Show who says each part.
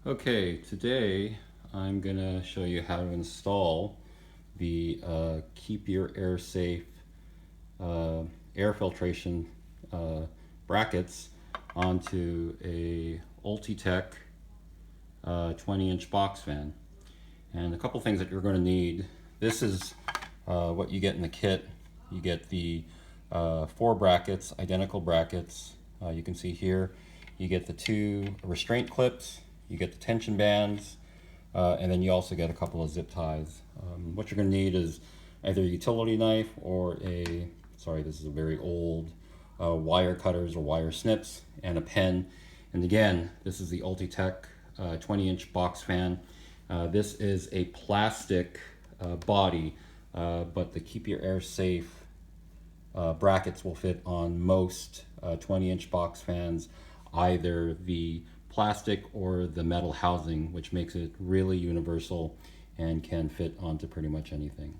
Speaker 1: Okay, today I'm gonna show you how to install the Keep Your Air Safe uh, air filtration uh, brackets onto a Ultitech 20-inch box fan. And a couple things that you're going to need. This is what you get in the kit. You get the 4 brackets, identical brackets. You can see here you get the 2 restraint clips, you get the tension bands, and then you also get a couple of zip ties. What you're going to need is either a utility knife or this is a very old wire cutters or wire snips, and a pen. And again, this is the Ultitech 20-inch box fan. This is a plastic body, but the Keep Your Air Safe brackets will fit on most 20-inch box fans, either the plastic or the metal housing, which makes it really universal and can fit onto pretty much anything.